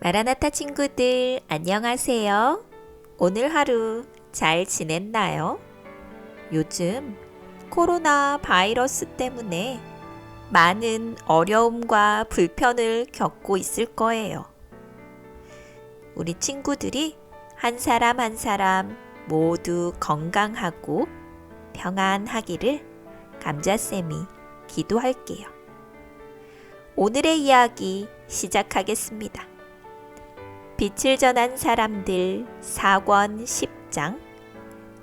마라나타 친구들, 안녕하세요. 오늘 하루 잘 지냈나요? 요즘 코로나 바이러스 때문에 많은 어려움과 불편을 겪고 있을 거예요. 우리 친구들이 한 사람 한 사람 모두 건강하고 평안하기를 감자쌤이 기도할게요. 오늘의 이야기 시작하겠습니다. 빛을 전한 사람들 4권 10장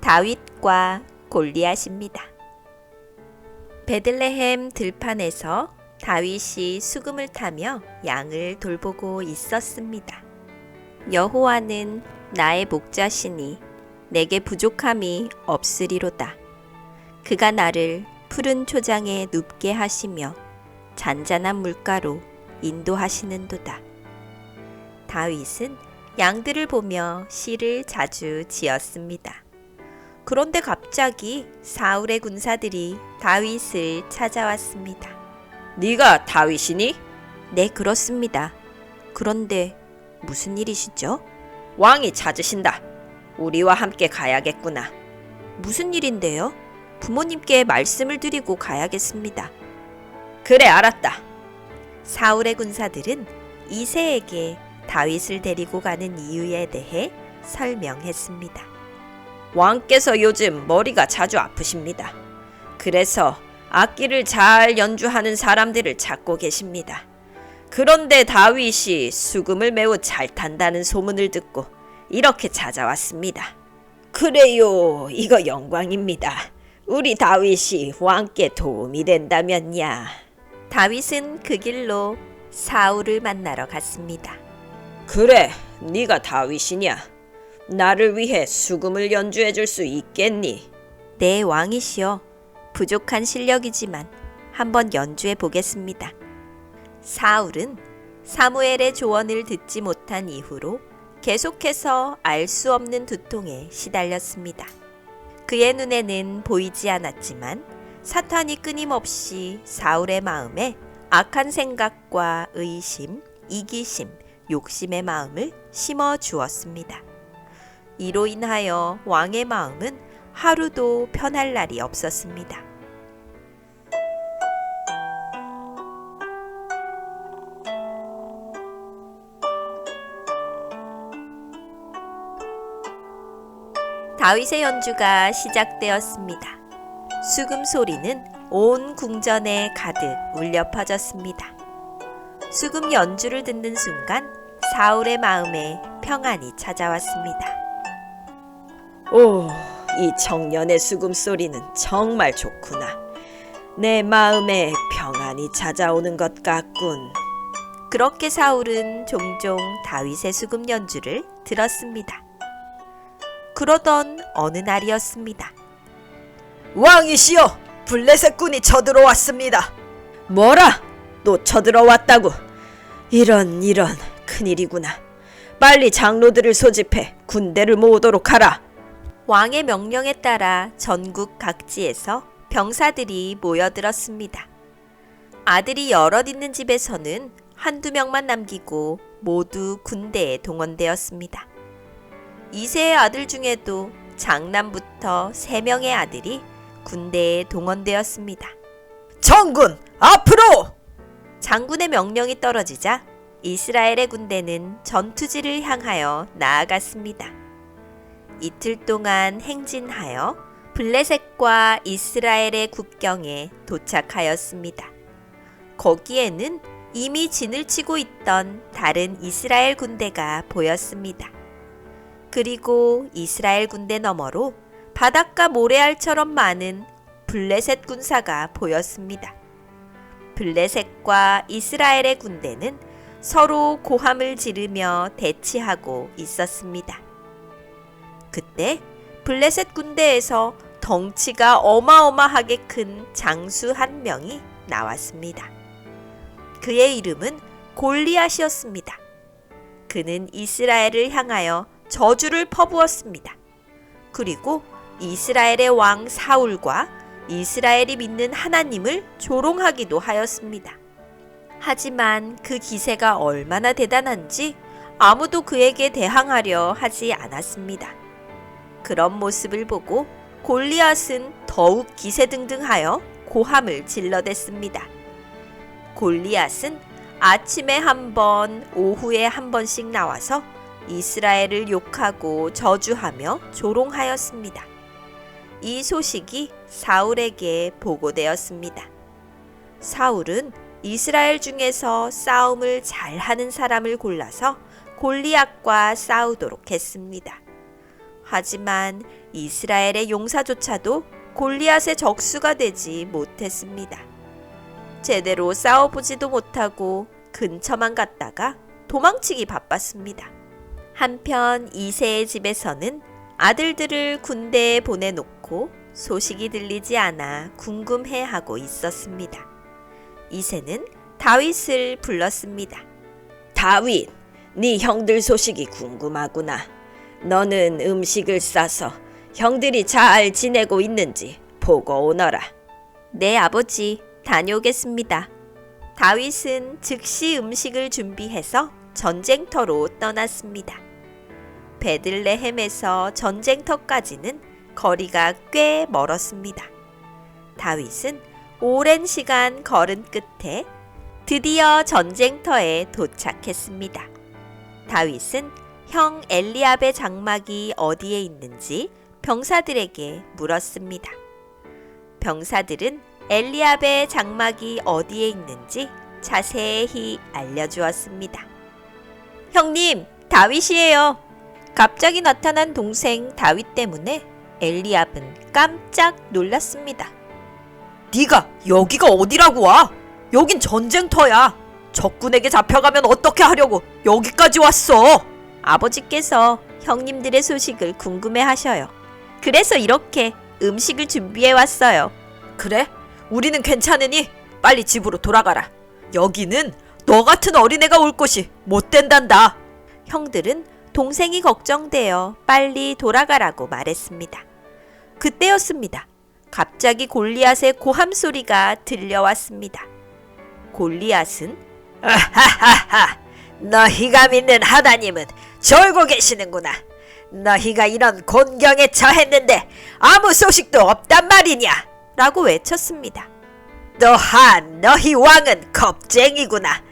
다윗과 골리앗입니다. 베들레헴 들판에서 다윗이 수금을 타며 양을 돌보고 있었습니다. 여호와는 나의 목자시니 내게 부족함이 없으리로다. 그가 나를 푸른 초장에 눕게 하시며 잔잔한 물가로 인도하시는도다. 다윗은 양들을 보며 시를 자주 지었습니다. 그런데 갑자기 사울의 군사들이 다윗을 찾아왔습니다. 네가 다윗이니? 네, 그렇습니다. 그런데 무슨 일이시죠? 왕이 찾으신다. 우리와 함께 가야겠구나. 무슨 일인데요? 부모님께 말씀을 드리고 가야겠습니다. 그래, 알았다. 사울의 군사들은 이새에게 다윗을 데리고 가는 이유에 대해 설명했습니다. 왕께서 요즘 머리가 자주 아프십니다. 그래서 악기를 잘 연주하는 사람들을 찾고 계십니다. 그런데 다윗이 수금을 매우 잘 탄다는 소문을 듣고 이렇게 찾아왔습니다. 그래요, 이거 영광입니다. 우리 다윗이 왕께 도움이 된다면야. 다윗은 그 길로 사울을 만나러 갔습니다. 그래, 네가 다윗이냐? 나를 위해 수금을 연주해 줄 수 있겠니? 네, 왕이시여. 부족한 실력이지만 한번 연주해 보겠습니다. 사울은 사무엘의 조언을 듣지 못한 이후로 계속해서 알 수 없는 두통에 시달렸습니다. 그의 눈에는 보이지 않았지만 사탄이 끊임없이 사울의 마음에 악한 생각과 의심, 이기심, 욕심의 마음을 심어 주었습니다. 이로 인하여 왕의 마음은 하루도 편할 날이 없었습니다. 다윗의 연주가 시작되었습니다. 수금 소리는 온 궁전에 가득 울려 퍼졌습니다. 수금 연주를 듣는 순간 사울의 마음에 평안이 찾아왔습니다. 오, 이 청년의 수금 소리는 정말 좋구나. 내 마음에 평안이 찾아오는 것 같군. 그렇게 사울은 종종 다윗의 수금 연주를 들었습니다. 그러던 어느 날이었습니다. 왕이시여, 블레셋 군이 쳐들어왔습니다. 뭐라? 또 쳐들어왔다고? 이런 큰일이구나. 빨리 장로들을 소집해 군대를 모으도록 하라. 왕의 명령에 따라 전국 각지에서 병사들이 모여들었습니다. 아들이 여럿 있는 집에서는 한두 명만 남기고 모두 군대에 동원되었습니다. 이새의 아들 중에도 장남부터 3명의 아들이 군대에 동원되었습니다. 전군, 앞으로! 장군의 명령이 떨어지자 이스라엘의 군대는 전투지를 향하여 나아갔습니다. 이틀 동안 행진하여 블레셋과 이스라엘의 국경에 도착하였습니다. 거기에는 이미 진을 치고 있던 다른 이스라엘 군대가 보였습니다. 그리고 이스라엘 군대 너머로 바닷가 모래알처럼 많은 블레셋 군사가 보였습니다. 블레셋과 이스라엘의 군대는 서로 고함을 지르며 대치하고 있었습니다. 그때 블레셋 군대에서 덩치가 어마어마하게 큰 장수 한 명이 나왔습니다. 그의 이름은 골리앗이었습니다. 그는 이스라엘을 향하여 저주를 퍼부었습니다. 그리고 이스라엘의 왕 사울과 이스라엘이 믿는 하나님을 조롱하기도 하였습니다. 하지만 그 기세가 얼마나 대단한지 아무도 그에게 대항하려 하지 않았습니다. 그런 모습을 보고 골리앗은 더욱 기세등등하여 고함을 질러댔습니다. 골리앗은 아침에 한 번, 오후에 한 번씩 나와서 이스라엘을 욕하고 저주하며 조롱하였습니다. 이 소식이 사울에게 보고되었습니다. 사울은 이스라엘 중에서 싸움을 잘하는 사람을 골라서 골리앗과 싸우도록 했습니다. 하지만 이스라엘의 용사조차도 골리앗의 적수가 되지 못했습니다. 제대로 싸워보지도 못하고 근처만 갔다가 도망치기 바빴습니다. 한편 이새의 집에서는 아들들을 군대에 보내놓고 소식이 들리지 않아 궁금해하고 있었습니다. 이새는 다윗을 불렀습니다. 다윗, 네 형들 소식이 궁금하구나. 너는 음식을 싸서 형들이 잘 지내고 있는지 보고 오너라. 네, 아버지, 다녀오겠습니다. 다윗은 즉시 음식을 준비해서 전쟁터로 떠났습니다. 베들레헴에서 전쟁터까지는 거리가 꽤 멀었습니다. 다윗은 오랜 시간 걸은 끝에 드디어 전쟁터에 도착했습니다. 다윗은 형 엘리압의 장막이 어디에 있는지 병사들에게 물었습니다. 병사들은 엘리압의 장막이 어디에 있는지 자세히 알려주었습니다. 형님, 다윗이에요. 갑자기 나타난 동생 다윗 때문에 엘리압은 깜짝 놀랐습니다. 네가 여기가 어디라고 와? 여긴 전쟁터야. 적군에게 잡혀가면 어떻게 하려고 여기까지 왔어? 아버지께서 형님들의 소식을 궁금해 하셔요. 그래서 이렇게 음식을 준비해 왔어요. 그래? 우리는 괜찮으니 빨리 집으로 돌아가라. 여기는 너 같은 어린애가 올 곳이 못 된단다. 형들은 동생이 걱정되어 빨리 돌아가라고 말했습니다. 그때였습니다. 갑자기 골리앗의 고함 소리가 들려왔습니다. 골리앗은 아하하하, 너희가 믿는 하나님은 졸고 계시는구나. 너희가 이런 곤경에 처했는데 아무 소식도 없단 말이냐? 라고 외쳤습니다. 또한 너희 왕은 겁쟁이구나.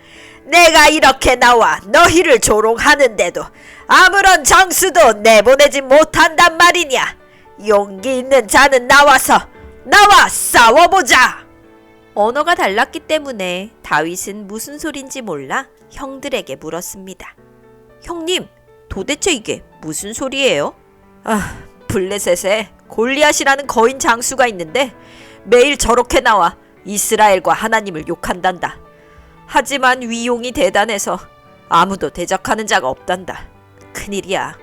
내가 이렇게 나와 너희를 조롱하는데도 아무런 장수도 내보내지 못한단 말이냐? 용기 있는 자는 나와 싸워보자. 언어가 달랐기 때문에 다윗은 무슨 소린지 몰라 형들에게 물었습니다. 형님, 도대체 이게 무슨 소리예요? 블레셋에 골리앗이라는 거인 장수가 있는데 매일 저렇게 나와 이스라엘과 하나님을 욕한단다. 하지만 위용이 대단해서 아무도 대적하는 자가 없단다. 큰일이야.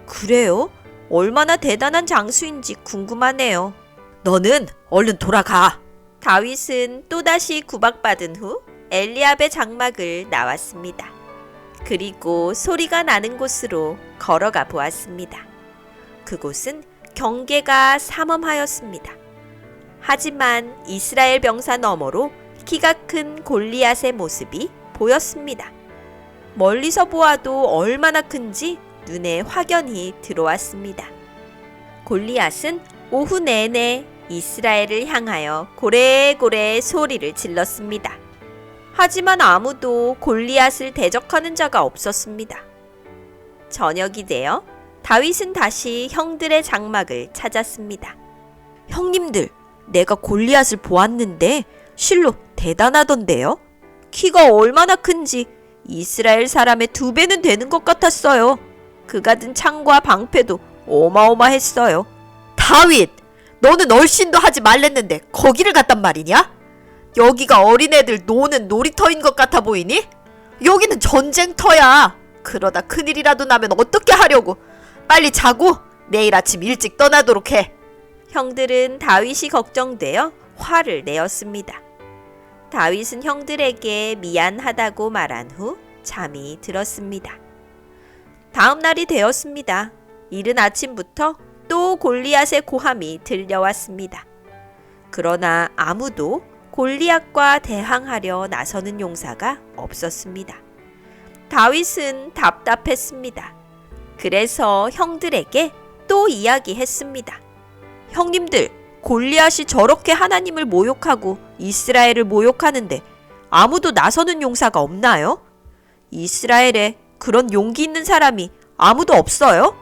그래요? 얼마나 대단한 장수인지 궁금하네요. 너는 얼른 돌아가. 다윗은 또다시 구박받은 후 엘리압의 장막을 나왔습니다. 그리고 소리가 나는 곳으로 걸어가 보았습니다. 그곳은 경계가 삼엄하였습니다. 하지만 이스라엘 병사 너머로 키가 큰 골리앗의 모습이 보였습니다. 멀리서 보아도 얼마나 큰지 눈에 확연히 들어왔습니다. 골리앗은 오후 내내 이스라엘을 향하여 고래고래 소리를 질렀습니다. 하지만 아무도 골리앗을 대적하는 자가 없었습니다. 저녁이 되어 다윗은 다시 형들의 장막을 찾았습니다. 형님들, 내가 골리앗을 보았는데 실로 대단하던데요? 키가 얼마나 큰지 이스라엘 사람의 2배는 되는 것 같았어요. 그가 든 창과 방패도 어마어마했어요. 다윗, 너는 얼씬도 하지 말랬는데 거기를 갔단 말이냐? 여기가 어린애들 노는 놀이터인 것 같아 보이니? 여기는 전쟁터야. 그러다 큰일이라도 나면 어떻게 하려고? 빨리 자고 내일 아침 일찍 떠나도록 해. 형들은 다윗이 걱정되어 화를 내었습니다. 다윗은 형들에게 미안하다고 말한 후 잠이 들었습니다. 다음 날이 되었습니다. 이른 아침부터 또 골리앗의 고함이 들려왔습니다. 그러나 아무도 골리앗과 대항하려 나서는 용사가 없었습니다. 다윗은 답답했습니다. 그래서 형들에게 또 이야기했습니다. 형님들, 골리앗이 저렇게 하나님을 모욕하고 이스라엘을 모욕하는데 아무도 나서는 용사가 없나요? 이스라엘에 그런 용기 있는 사람이 아무도 없어요?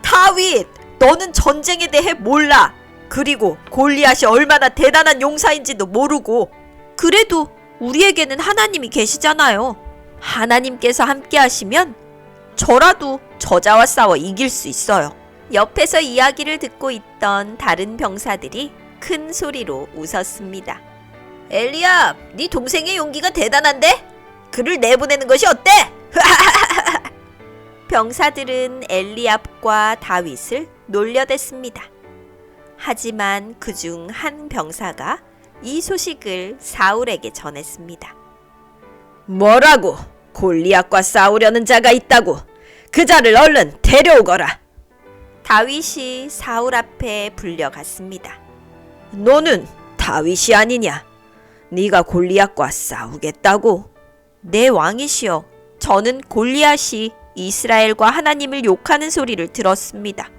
다윗, 너는 전쟁에 대해 몰라. 그리고 골리앗이 얼마나 대단한 용사인지도 모르고. 그래도 우리에게는 하나님이 계시잖아요. 하나님께서 함께 하시면 저라도 저자와 싸워 이길 수 있어요. 옆에서 이야기를 듣고 있던 다른 병사들이 큰 소리로 웃었습니다. 엘리압, 네 동생의 용기가 대단한데? 그를 내보내는 것이 어때? 병사들은 엘리압과 다윗을 놀려댔습니다. 하지만 그중 한 병사가 이 소식을 사울에게 전했습니다. 뭐라고? 골리앗과 싸우려는 자가 있다고? 그 자를 얼른 데려오거라. 다윗이 사울 앞에 불려갔습니다. 너는 다윗이 아니냐? 네가 골리앗과 싸우겠다고? 네, 왕이시여. 저는 골리앗이 이스라엘과 하나님을 욕하는 소리를 들었습니다.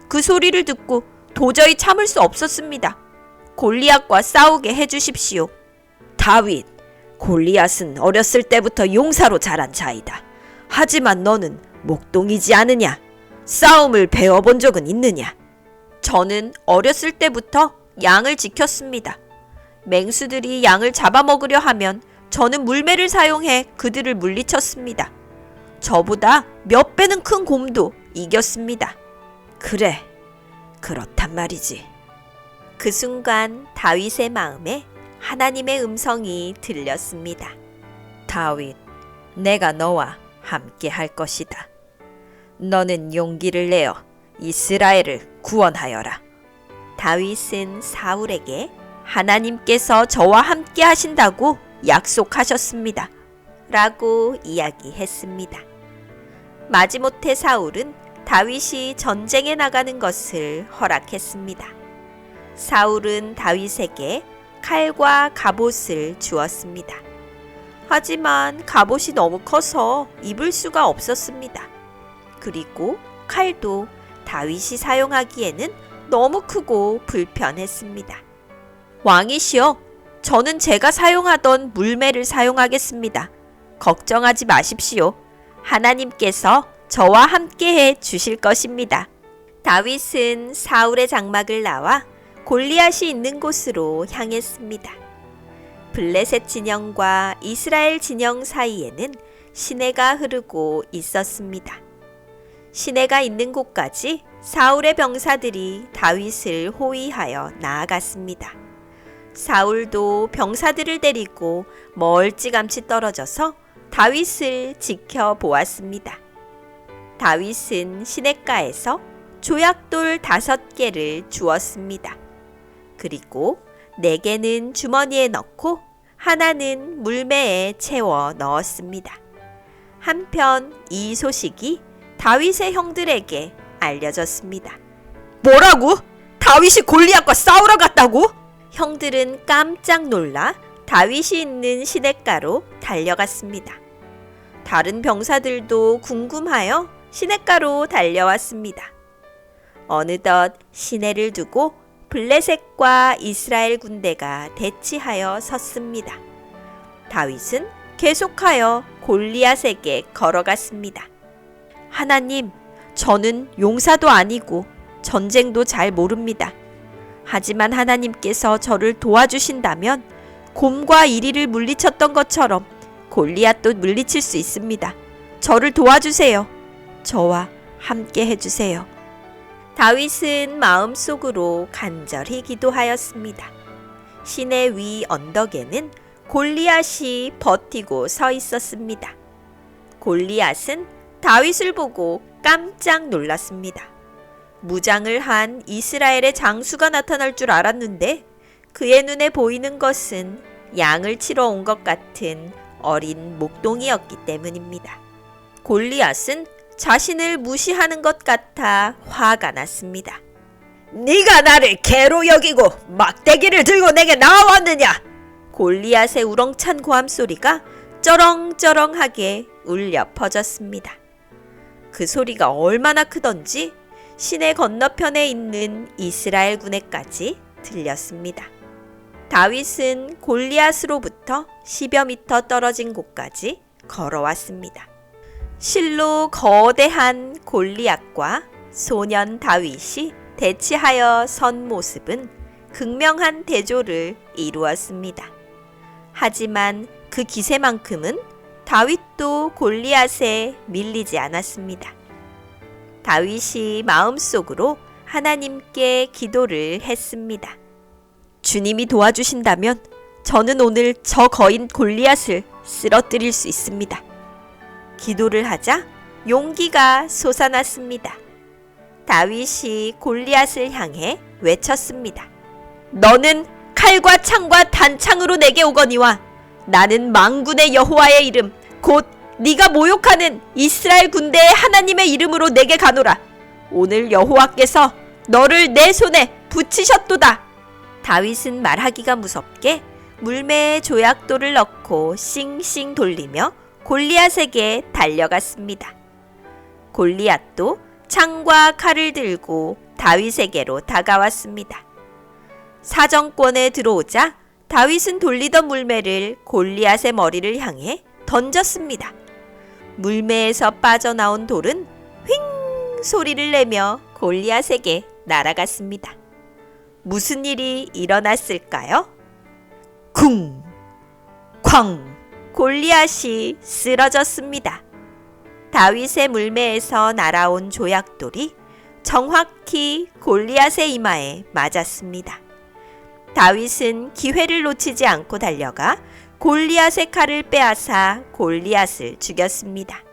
그 소리를 듣고 도저히 참을 수 없었습니다. 골리앗과 싸우게 해주십시오. 다윗, 골리앗은 어렸을 때부터 용사로 자란 자이다. 하지만 너는 목동이지 않으냐? 싸움을 배워본 적은 있느냐? 저는 어렸을 때부터 양을 지켰습니다. 맹수들이 양을 잡아먹으려 하면 저는 물매를 사용해 그들을 물리쳤습니다. 저보다 몇 배는 큰 곰도 이겼습니다. 그래, 그렇단 말이지. 그 순간 다윗의 마음에 하나님의 음성이 들렸습니다. 다윗, 내가 너와 함께 할 것이다. 너는 용기를 내어 이스라엘을 구원하여라. 다윗은 사울에게 하나님께서 저와 함께 하신다고 약속하셨습니다. 라고 이야기했습니다. 마지못해 사울은 다윗이 전쟁에 나가는 것을 허락했습니다. 사울은 다윗에게 칼과 갑옷을 주었습니다. 하지만 갑옷이 너무 커서 입을 수가 없었습니다. 그리고 칼도 다윗이 사용하기에는 너무 크고 불편했습니다. 왕이시여, 저는 제가 사용하던 물매를 사용하겠습니다. 걱정하지 마십시오. 하나님께서 저와 함께해 주실 것입니다. 다윗은 사울의 장막을 나와 골리앗이 있는 곳으로 향했습니다. 블레셋 진영과 이스라엘 진영 사이에는 시내가 흐르고 있었습니다. 시내가 있는 곳까지 사울의 병사들이 다윗을 호위하여 나아갔습니다. 사울도 병사들을 데리고 멀찌감치 떨어져서 다윗을 지켜보았습니다. 다윗은 시냇가에서 조약돌 5개를 주었습니다. 그리고 4개는 주머니에 넣고 하나는 물매에 채워 넣었습니다. 한편 이 소식이 다윗의 형들에게 알려졌습니다. 뭐라고? 다윗이 골리앗과 싸우러 갔다고? 형들은 깜짝 놀라 다윗이 있는 시냇가로 달려갔습니다. 다른 병사들도 궁금하여 시냇가로 달려왔습니다. 어느덧 시내를 두고 블레셋과 이스라엘 군대가 대치하여 섰습니다. 다윗은 계속하여 골리앗에게 걸어갔습니다. 하나님, 저는 용사도 아니고 전쟁도 잘 모릅니다. 하지만 하나님께서 저를 도와주신다면 곰과 이리를 물리쳤던 것처럼 골리앗도 물리칠 수 있습니다. 저를 도와주세요. 저와 함께 해주세요. 다윗은 마음속으로 간절히 기도하였습니다. 시내 위 언덕에는 골리앗이 버티고 서 있었습니다. 골리앗은 다윗을 보고 깜짝 놀랐습니다. 무장을 한 이스라엘의 장수가 나타날 줄 알았는데 그의 눈에 보이는 것은 양을 치러 온 것 같은 어린 목동이었기 때문입니다. 골리앗은 자신을 무시하는 것 같아 화가 났습니다. 네가 나를 개로 여기고 막대기를 들고 내게 나왔느냐? 골리앗의 우렁찬 고함소리가 쩌렁쩌렁하게 울려 퍼졌습니다. 그 소리가 얼마나 크던지 시내 건너편에 있는 이스라엘 군에까지 들렸습니다. 다윗은 골리앗으로부터 10여 미터 떨어진 곳까지 걸어왔습니다. 실로 거대한 골리앗과 소년 다윗이 대치하여 선 모습은 극명한 대조를 이루었습니다. 하지만 그 기세만큼은 다윗도 골리앗에 밀리지 않았습니다. 다윗이 마음속으로 하나님께 기도를 했습니다. 주님이 도와주신다면 저는 오늘 저 거인 골리앗을 쓰러뜨릴 수 있습니다. 기도를 하자 용기가 솟아났습니다. 다윗이 골리앗을 향해 외쳤습니다. 너는 칼과 창과 단창으로 내게 오거니와 나는 만군의 여호와의 이름 곧 네가 모욕하는 이스라엘 군대의 하나님의 이름으로 내게 가노라. 오늘 여호와께서 너를 내 손에 붙이셨도다. 다윗은 말하기가 무섭게 물매에 조약돌을 넣고 싱싱 돌리며 골리앗에게 달려갔습니다. 골리앗도 창과 칼을 들고 다윗에게로 다가왔습니다. 사정권에 들어오자 다윗은 돌리던 물매를 골리앗의 머리를 향해 던졌습니다. 물매에서 빠져나온 돌은 휑 소리를 내며 골리앗에게 날아갔습니다. 무슨 일이 일어났을까요? 쿵! 쾅! 골리앗이 쓰러졌습니다. 다윗의 물매에서 날아온 조약돌이 정확히 골리앗의 이마에 맞았습니다. 다윗은 기회를 놓치지 않고 달려가 골리앗의 칼을 빼앗아 골리앗을 죽였습니다.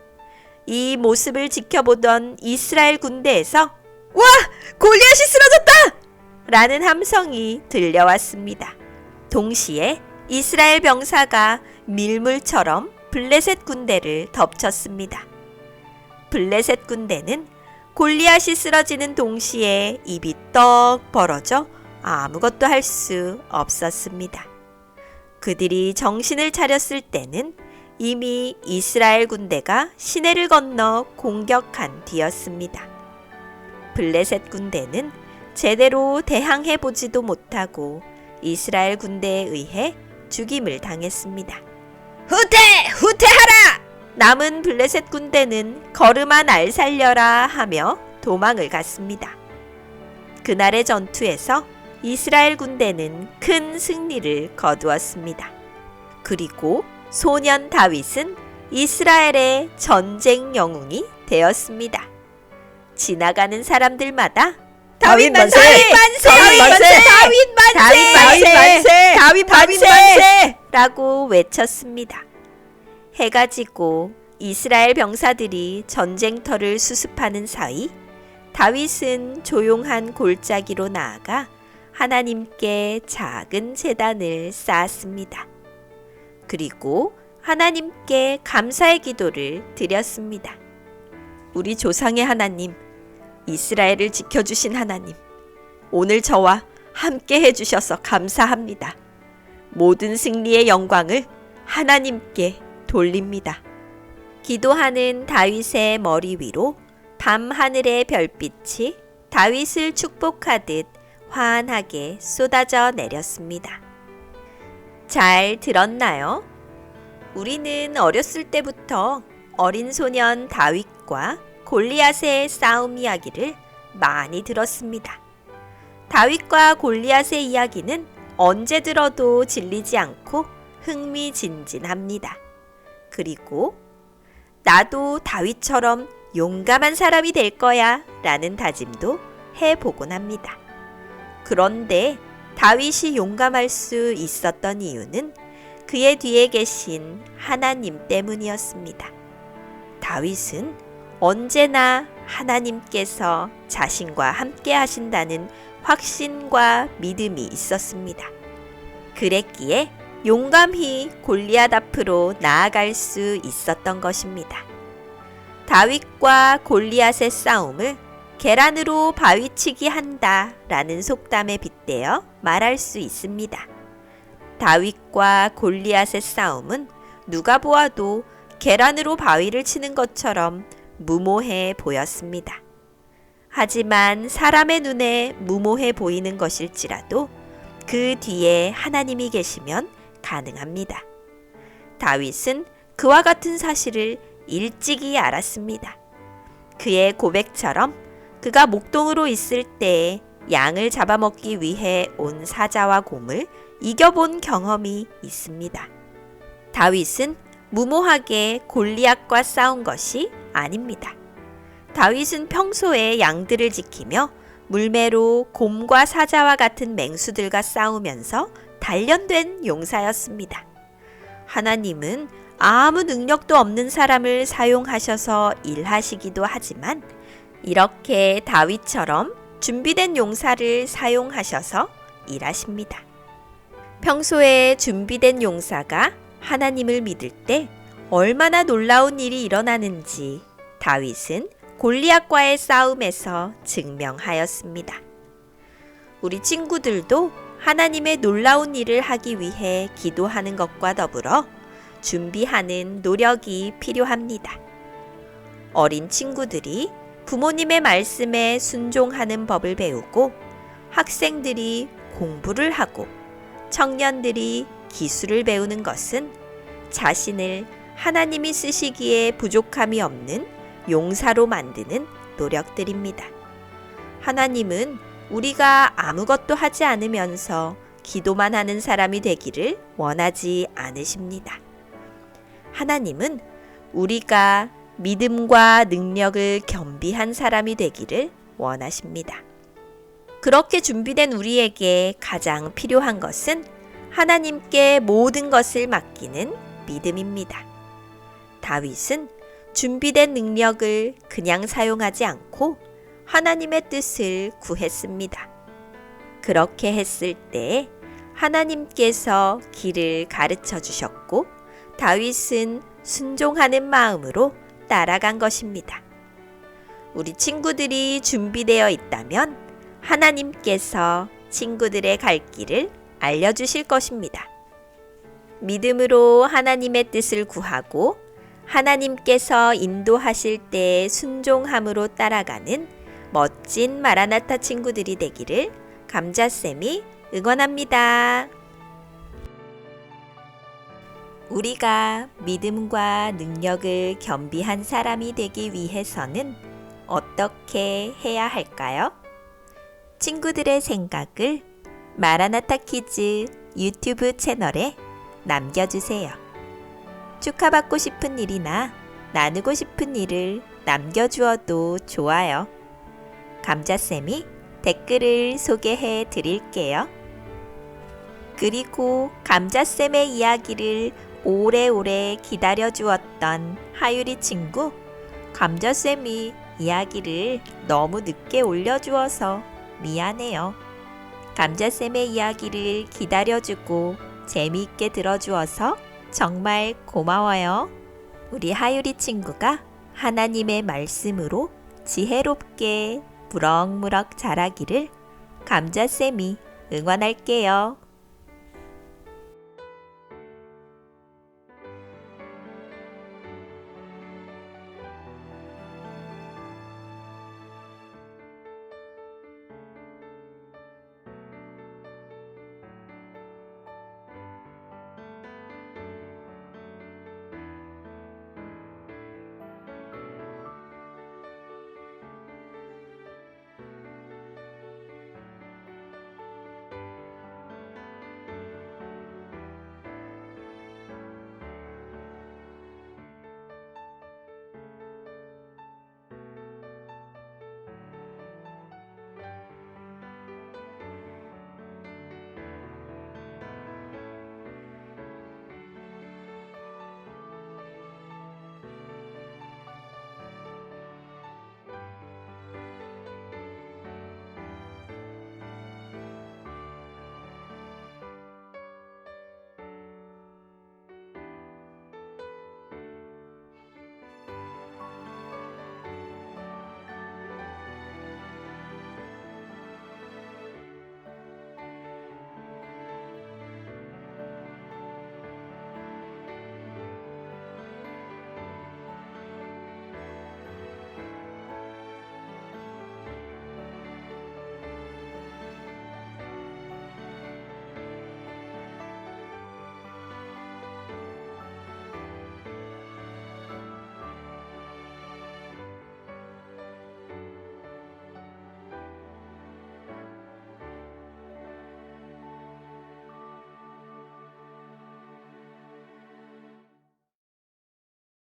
이 모습을 지켜보던 이스라엘 군대에서 와! 골리앗이 쓰러졌다! 라는 함성이 들려왔습니다. 동시에 이스라엘 병사가 밀물처럼 블레셋 군대를 덮쳤습니다. 블레셋 군대는 골리앗이 쓰러지는 동시에 입이 떡 벌어져 아무것도 할 수 없었습니다. 그들이 정신을 차렸을 때는 이미 이스라엘 군대가 시내를 건너 공격한 뒤였습니다. 블레셋 군대는 제대로 대항해보지도 못하고 이스라엘 군대에 의해 죽임을 당했습니다. 후퇴하라! 남은 블레셋 군대는 걸음아 날 살려라 하며 도망을 갔습니다. 그날의 전투에서 이스라엘 군대는 큰 승리를 거두었습니다. 그리고 소년 다윗은 이스라엘의 전쟁 영웅이 되었습니다. 지나가는 사람들마다 다윗 만세! 다윗 만세! 다윗 만세! 다윗 만세! 다윗 만세! 라고 외쳤습니다. 해가 지고 이스라엘 병사들이 전쟁터를 수습하는 사이 다윗은 조용한 골짜기로 나아가 하나님께 작은 제단을 쌓았습니다. 그리고 하나님께 감사의 기도를 드렸습니다. 우리 조상의 하나님, 이스라엘을 지켜주신 하나님, 오늘 저와 함께 해주셔서 감사합니다. 모든 승리의 영광을 하나님께 돌립니다. 기도하는 다윗의 머리 위로 밤 하늘의 별빛이 다윗을 축복하듯 환하게 쏟아져 내렸습니다. 잘 들었나요? 우리는 어렸을 때부터 어린 소년 다윗과 골리앗의 싸움 이야기를 많이 들었습니다. 다윗과 골리앗의 이야기는 언제 들어도 질리지 않고 흥미진진합니다. 그리고 나도 다윗처럼 용감한 사람이 될 거야 라는 다짐도 해보곤 합니다. 그런데 다윗이 용감할 수 있었던 이유는 그의 뒤에 계신 하나님 때문이었습니다. 다윗은 언제나 하나님께서 자신과 함께 하신다는 확신과 믿음이 있었습니다. 그랬기에 용감히 골리앗 앞으로 나아갈 수 있었던 것입니다. 다윗과 골리앗의 싸움을 계란으로 바위치기 한다 라는 속담에 빗대어 말할 수 있습니다. 다윗과 골리앗의 싸움은 누가 보아도 계란으로 바위를 치는 것처럼 무모해 보였습니다. 하지만 사람의 눈에 무모해 보이는 것일지라도 그 뒤에 하나님이 계시면 가능합니다. 다윗은 그와 같은 사실을 일찍이 알았습니다. 그의 고백처럼 그가 목동으로 있을 때에 양을 잡아먹기 위해 온 사자와 곰을 이겨본 경험이 있습니다. 다윗은 무모하게 골리앗과 싸운 것이 아닙니다. 다윗은 평소에 양들을 지키며 물매로 곰과 사자와 같은 맹수들과 싸우면서 단련된 용사였습니다. 하나님은 아무 능력도 없는 사람을 사용하셔서 일하시기도 하지만 이렇게 다윗처럼 준비된 용사를 사용하셔서 일하십니다. 평소에 준비된 용사가 하나님을 믿을 때 얼마나 놀라운 일이 일어나는지 다윗은 골리앗과의 싸움에서 증명하였습니다. 우리 친구들도 하나님의 놀라운 일을 하기 위해 기도하는 것과 더불어 준비하는 노력이 필요합니다. 어린 친구들이 부모님의 말씀에 순종하는 법을 배우고 학생들이 공부를 하고 청년들이 기술을 배우는 것은 자신을 하나님이 쓰시기에 부족함이 없는 용사로 만드는 노력들입니다. 하나님은 우리가 아무것도 하지 않으면서 기도만 하는 사람이 되기를 원하지 않으십니다. 하나님은 우리가 믿음과 능력을 겸비한 사람이 되기를 원하십니다. 그렇게 준비된 우리에게 가장 필요한 것은 하나님께 모든 것을 맡기는 믿음입니다. 다윗은 준비된 능력을 그냥 사용하지 않고 하나님의 뜻을 구했습니다. 그렇게 했을 때 하나님께서 길을 가르쳐 주셨고 다윗은 순종하는 마음으로 따라간 것입니다. 우리 친구들이 준비되어 있다면 하나님께서 친구들의 갈 길을 알려주실 것입니다. 믿음으로 하나님의 뜻을 구하고 하나님께서 인도하실 때 순종함으로 따라가는 멋진 마라나타 친구들이 되기를 감자쌤이 응원합니다. 우리가 믿음과 능력을 겸비한 사람이 되기 위해서는 어떻게 해야 할까요? 친구들의 생각을 마라나타 키즈 유튜브 채널에 남겨주세요. 축하받고 싶은 일이나 나누고 싶은 일을 남겨주어도 좋아요. 감자쌤이 댓글을 소개해 드릴게요. 그리고 감자쌤의 이야기를 오래오래 기다려주었던 하유리 친구, 감자쌤이 이야기를 너무 늦게 올려주어서 미안해요. 감자쌤의 이야기를 기다려주고 재미있게 들어주어서 정말 고마워요. 우리 하유리 친구가 하나님의 말씀으로 지혜롭게 무럭무럭 자라기를 감자쌤이 응원할게요.